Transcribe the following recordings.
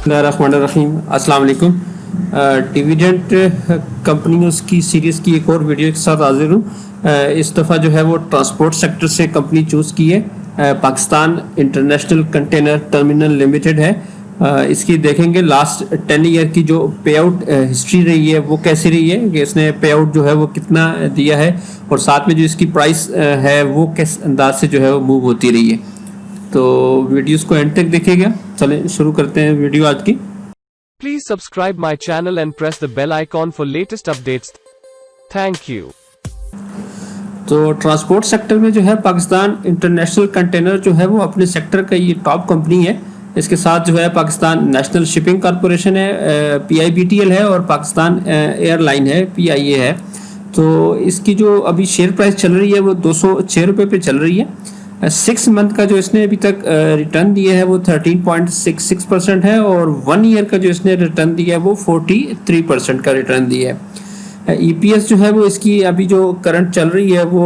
रहीम अस्सलाम वालेकुम। डिविडेंड कंपनियों की सीरीज़ की एक और वीडियो के साथ हाजिर हूँ। इस दफ़ा जो है वो ट्रांसपोर्ट सेक्टर से कंपनी चूज़ की है। Pakistan international container terminal limited है। इसकी देखेंगे लास्ट 10 ईयर की जो पे आउट हिस्ट्री रही है वो कैसी रही है, कि इसने पे आउट जो है वो कितना दिया है, और साथ में जो इसकी प्राइस है वो किस अंदाज से जो है वो मूव होती रही है। तो वीडियोस को एंड तक देखिएगा। चलें शुरू करते हैं वीडियो आज की। Please subscribe my channel and press the bell icon for latest updates. Thank you. तो ट्रांसपोर्ट सेक्टर में जो है पाकिस्तान इंटरनेशनल कंटेनर जो है वो अपने सेक्टर का ये टॉप कंपनी है। इसके साथ जो है पाकिस्तान नेशनल शिपिंग कॉरपोरेशन है, PIBTL है, और पाकिस्तान एयरलाइन है, PIA है। तो इसकी जो अभी शेयर प्राइस चल रही है वो 206 रुपये पे चल रही है। 6 मंथ का जो इसने अभी तक रिटर्न दिया है वो 13.66% है, और 1 ईयर का जो इसने रिटर्न दिया है वो 43% का रिटर्न दिया है। EPS जो है वो इसकी अभी जो करंट चल रही है वो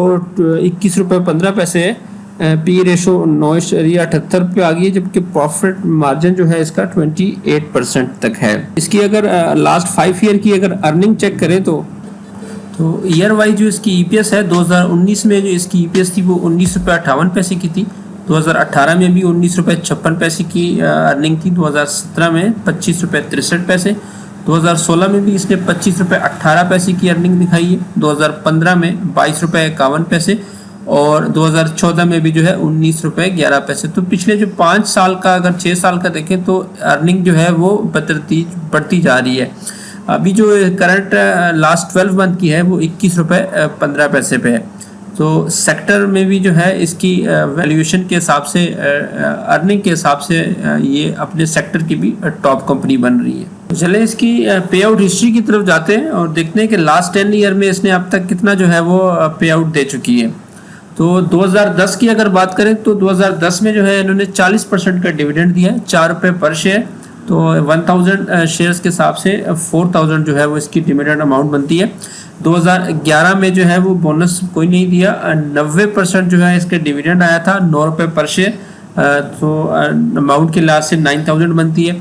21 रुपये 15 पैसे है। P रेशो 9.78 पे आ गई है, जबकि प्रॉफिट मार्जिन जो है इसका 28% तक है। इसकी अगर लास्ट 5 ईयर की अगर अर्निंग चेक करें तो ईयर वाइज जो इसकी EPS है 2019 में जो इसकी EPS थी वो 19 रुपये 58 पैसे की थी। 2018 में भी 19 रुपये 56 पैसे की अर्निंग थी। 2017 में 25 रुपये 63 पैसे। 2016 में भी इसने 25 रुपये 18 पैसे की अर्निंग दिखाई है। 2015 में 22 रुपये 51 पैसे, और 2014 में भी जो है 19 रुपये 11 पैसे। तो पिछले जो 5 साल का अगर 6 साल का देखें तो अर्निंग जो है वो बढ़ती जा रही है। अभी जो करंट लास्ट 12 मंथ की है वो 21 रुपये 15 पैसे पे है। तो सेक्टर में भी जो है इसकी वैल्यूएशन के हिसाब से, अर्निंग के हिसाब से ये अपने सेक्टर की भी टॉप कंपनी बन रही है। चले इसकी पे आउट हिस्ट्री की तरफ जाते हैं और देखते हैं कि लास्ट 10 ईयर में इसने अब तक कितना जो है वो पे आउट दे चुकी है। तो 2010 की अगर बात करें तो 2010 में जो है इन्होंने 40% का डिविडेंड दिया है, 4 रुपये पर शेयर। तो 1000 शेयर्स के हिसाब से 4000 जो है वो इसकी डिविडेंड अमाउंट बनती है। 2011 में जो है वो बोनस कोई नहीं दिया, 90% जो है इसके डिविडेंड आया था, 9 रुपये पर शेयर। तो अमाउंट के लिहाज से 9000 बनती है।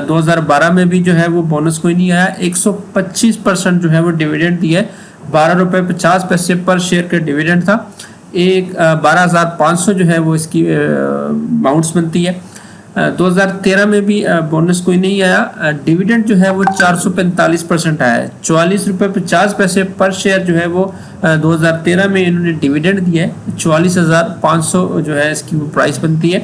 2012 में भी जो है वो बोनस कोई नहीं आया, 125% जो है वो डिविडेंड दिया है, 12 रुपये 50 पैसे पर शेयर का डिविडेंड था। 12,500 जो है वो इसकी अमाउंट्स बनती है। 2013 में भी बोनस कोई नहीं आया। डिविडेंड जो है वो 445% आया है, 44 रुपये 50 पैसे पर शेयर जो है वो 2013 में इन्होंने डिविडेंड दिया है। 44,500 जो है इसकी वो प्राइस बनती है।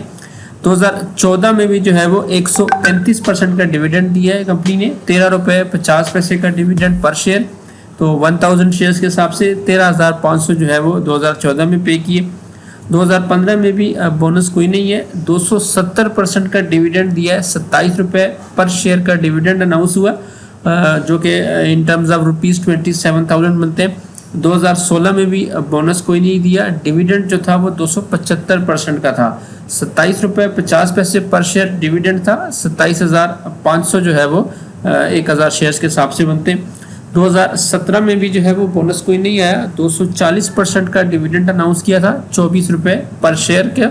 2014 में भी जो है वो 135% का डिविडेंड दिया है कंपनी ने, 13 रुपये 50 पैसे का डिविडेंड पर शेयर। तो 1000 शेयर्स के हिसाब से 13,500 जो है वो 2014 में पे किए। 2015 में भी बोनस कोई नहीं है, 270% का डिविडेंड दिया है, 27 रुपये पर शेयर का डिविडेंड अनाउंस हुआ, जो कि इन टर्म्स ऑफ ₹27,000 बनते हैं। 2016 में भी बोनस कोई नहीं दिया, डिविडेंड जो था वो 275% का था, 27 रुपये 50 पैसे पर शेयर डिविडेंड था। 27,500 जो है वो 1000 शेयर्स के हिसाब से बनते हैं। 2017 में भी जो है वो बोनस कोई नहीं आया, 240% का डिविडेंड अनाउंस किया था, 24 रुपये पर शेयर का।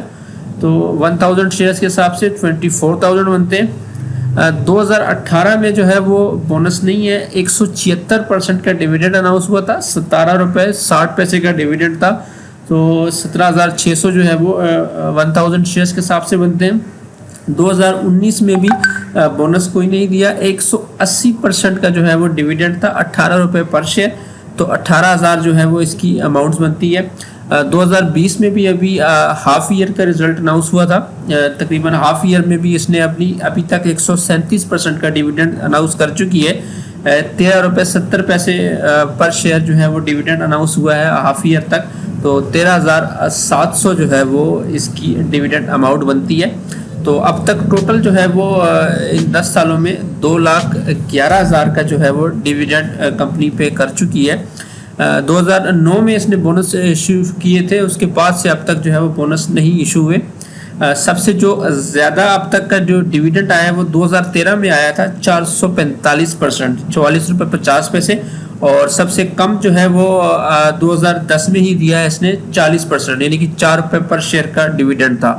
तो 1000 शेयर्स के हिसाब से 24,000 बनते हैं। 2018 में जो है वो बोनस नहीं है, 176% का डिविडेंड अनाउंस हुआ था, 17 रुपये 60 पैसे का डिविडेंड था। तो 17,600 जो है वो 1000 शेयर्स के हिसाब से बनते हैं। 2019 में भी बोनस कोई नहीं दिया, 180% का जो है वो डिविडेंड था, 18 रुपये पर शेयर। तो 18,000 जो है वो इसकी अमाउंट्स बनती है। 2020 में भी अभी हाफ ईयर का रिजल्ट अनाउंस हुआ था, तकरीबन हाफ ईयर में भी इसने अभी तक 137% का डिविडेंड अनाउंस कर चुकी है। 13 रुपये 70 पैसे पर शेयर जो है वो डिविडेंड अनाउंस हुआ है हाफ ईयर तक। तो 13,700 जो है वो इसकी डिविडेंड अमाउंट बनती है। तो अब तक टोटल जो है वो इन 10 सालों में 2,11,000 का जो है वो डिविडेंड कंपनी पे कर चुकी है। 2009 में इसने बोनस इशू किए थे, उसके बाद से अब तक जो है वो बोनस नहीं इशू हुए। सबसे जो ज़्यादा अब तक का जो डिविडेंड आया है वो 2013 में आया था, 445%, 44 रुपये 50 पैसे। और सबसे कम जो है वो 2010 में ही दिया है इसने 40%, यानी कि 4 रुपये पर शेयर का डिविडेंड था।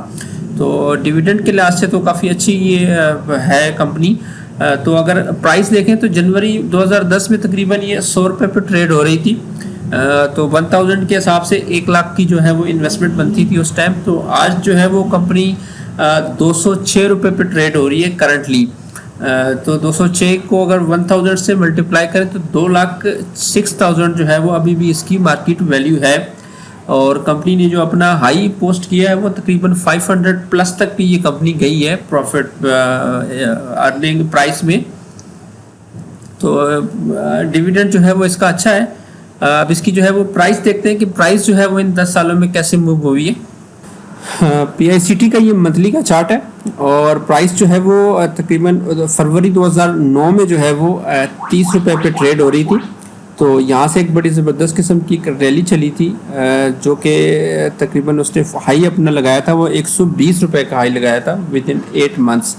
तो डिविडेंड के लिहाज से तो काफ़ी अच्छी ये है कंपनी। तो अगर प्राइस देखें तो जनवरी 2010 में तकरीबन ये 100 रुपये पर ट्रेड हो रही थी। तो 1000 के हिसाब से 1 लाख की जो है वो इन्वेस्टमेंट बनती थी उस टाइम। तो आज जो है वो कंपनी 206 रुपये पर ट्रेड हो रही है करंटली। तो 206 को अगर 1000 से मल्टीप्लाई करें तो 2,06,000 जो है वो अभी भी इसकी मार्केट वैल्यू है। और कंपनी ने जो अपना हाई पोस्ट किया है वो तकरीबन 500 प्लस तक भी ये कंपनी गई है प्रॉफिट अर्निंग प्राइस में। तो डिविडेंड जो है वो इसका अच्छा है। अब इसकी जो है वो प्राइस देखते हैं कि प्राइस जो है वो इन 10 सालों में कैसे मूव हुई है। PICT का ये मंथली का चार्ट है और प्राइस जो है वो तकरीबन फरवरी 2009 में जो है वो 30 रुपये पे ट्रेड हो रही थी। तो यहाँ से एक बड़ी ज़बरदस्त किस्म की रैली चली थी जो कि तकरीबन उसने हाई अपना लगाया था वो 120 रुपये का हाई लगाया था विद इन 8 मंथ्स।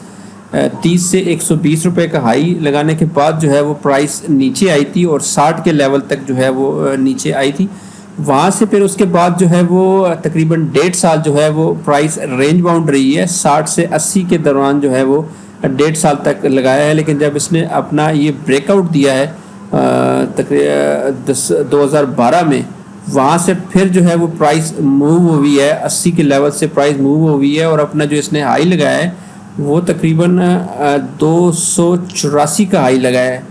30 से 120 रुपये का हाई लगाने के बाद जो है वो प्राइस नीचे आई थी और 60 के लेवल तक जो है वो नीचे आई थी। वहाँ से फिर उसके बाद जो है वो तकरीबन 1.5 साल जो है वो प्राइस रेंज बाउंड रही है। 60 से 80 के दौरान जो है वो 1.5 साल तक लगाया है। लेकिन जब इसने अपना ये ब्रेकआउट दिया है तकरीबन 2012 में, वहाँ से फिर जो है वो प्राइस मूव हुई है। 80 के लेवल से प्राइस मूव हुई है और अपना जो इसने हाई लगाया है वो तकरीबन 284 का हाई लगाया है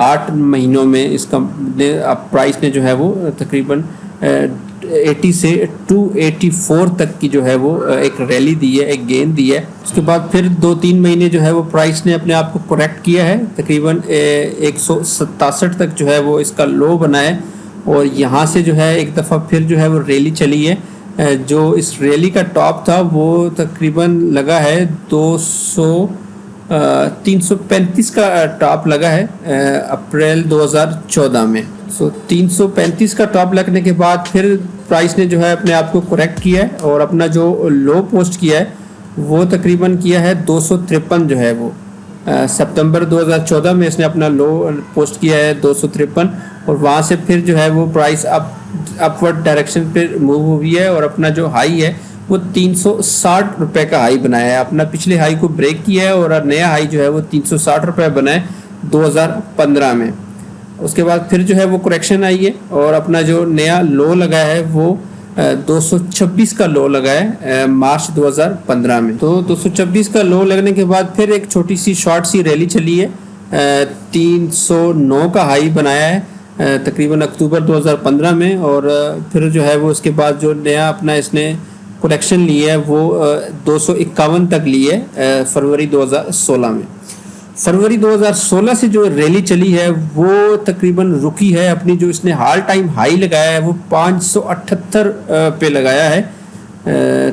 8 महीनों में। इस कंपनी प्राइस ने जो है वो तकरीबन 80 से 284 तक की जो है वो एक रैली दी है, एक गेन दी है। उसके बाद फिर 2-3 महीने जो है वो प्राइस ने अपने आप को करेक्ट किया है। तकरीबन 167 तक जो है वो इसका लो बना है और यहाँ से जो है एक दफ़ा फिर जो है वो रैली चली है। जो इस रैली का टॉप था वो तकरीबन लगा है 335 का टॉप लगा है अप्रैल 2014 में। 335 का टॉप लगने के बाद फिर प्राइस ने जो है अपने आप को करेक्ट किया है और अपना जो लो पोस्ट किया है वो तकरीबन किया है 253 जो है वो सितंबर 2014 में इसने अपना लो पोस्ट किया है 253 और वहाँ से फिर जो है वो प्राइस अपवर्ड डायरेक्शन पे मूव हुई है और अपना जो हाई है वो 360 रुपये का हाई बनाया है। अपना पिछले हाई को ब्रेक किया है और नया हाई जो है वो 360 रुपये बना है 2015 में। उसके बाद फिर जो है वो करेक्शन आई है और अपना जो नया लो लगा है वो 226 का लो लगा है मार्च 2015 में। तो 226 का लो लगने के बाद फिर एक छोटी सी शॉर्ट सी रैली चली है 309 का हाई बनाया है तकरीबन अक्टूबर 2015 में और फिर जो है वो उसके बाद जो नया अपना इसने करेक्शन ली है वो 251 तक ली है फरवरी 2016 में। फरवरी 2016 से जो रैली चली है वो तकरीबन रुकी है। अपनी जो इसने हाल टाइम हाई लगाया है वो 578 पे लगाया है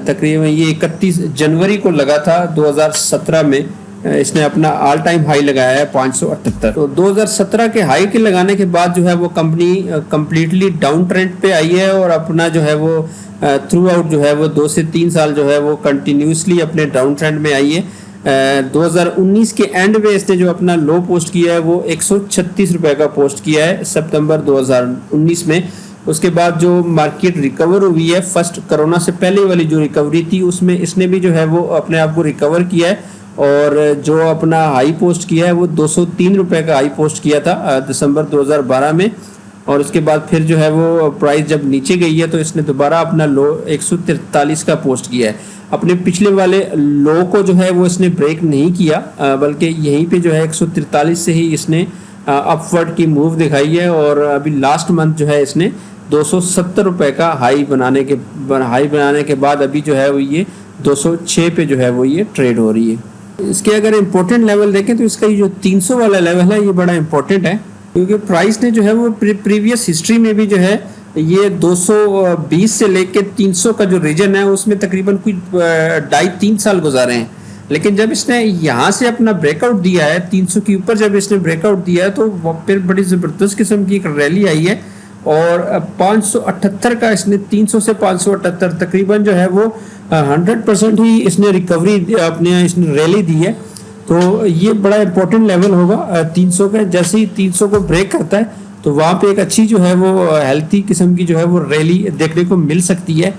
तकरीबन ये 31 जनवरी को लगा था 2017 में इसने अपना ऑल टाइम हाई लगाया है 578। तो 2017 के हाई के लगाने के बाद जो है वो कंपनी कम्प्लीटली डाउन ट्रेंड पे आई है और अपना जो है वो थ्रू आउट जो है वो 2 से 3 साल जो है वो कंटिन्यूसली अपने डाउन ट्रेंड में आई है। 2019 के एंड में इसने जो अपना लो पोस्ट किया है वो 136 रुपये का पोस्ट किया है सितंबर 2019 में। उसके बाद जो मार्केट रिकवर हुई है फर्स्ट कोरोना से पहले वाली जो रिकवरी थी उसमें इसने भी जो है वो अपने आप को रिकवर किया है और जो अपना हाई पोस्ट किया है वो 203 रुपये का हाई पोस्ट किया था दिसंबर 2012 में। और उसके बाद फिर जो है वो प्राइस जब नीचे गई है तो इसने दोबारा अपना लो 143 का पोस्ट किया है। अपने पिछले वाले लो को जो है वो इसने ब्रेक नहीं किया बल्कि यहीं पे जो है 143 से ही इसने अपवर्ड की मूव दिखाई है और अभी लास्ट मंथ जो है इसने 270 रुपये का हाई बनाने के बाद अभी जो है वो ये 206 पे जो है वो ये ट्रेड हो रही है। इसके अगर इम्पोर्टेंट लेवल देखें तो इसका ये जो 300 वाला लेवल है ये बड़ा इम्पोर्टेंट है क्योंकि प्राइस ने जो है वो प्रीवियस हिस्ट्री में भी जो है ये 220 से लेके 300 का जो रीजन है उसमें तकरीबन कुछ 2.5-3 साल गुजारे हैं। लेकिन जब इसने यहाँ से अपना ब्रेकआउट दिया है 300 के ऊपर जब इसने ब्रेकआउट दिया है तो फिर बड़ी ज़बरदस्त किस्म की एक रैली आई है और 578 का इसने 300 से 578 तकरीबन जो है वो 100% ही इसने रिकवरी अपने इसने रैली दी है। तो ये बड़ा इंपॉर्टेंट लेवल होगा 300 का। जैसे ही 300 को ब्रेक करता है तो वहाँ पे एक अच्छी जो है वो हेल्थी किस्म की जो है वो रैली देखने को मिल सकती है।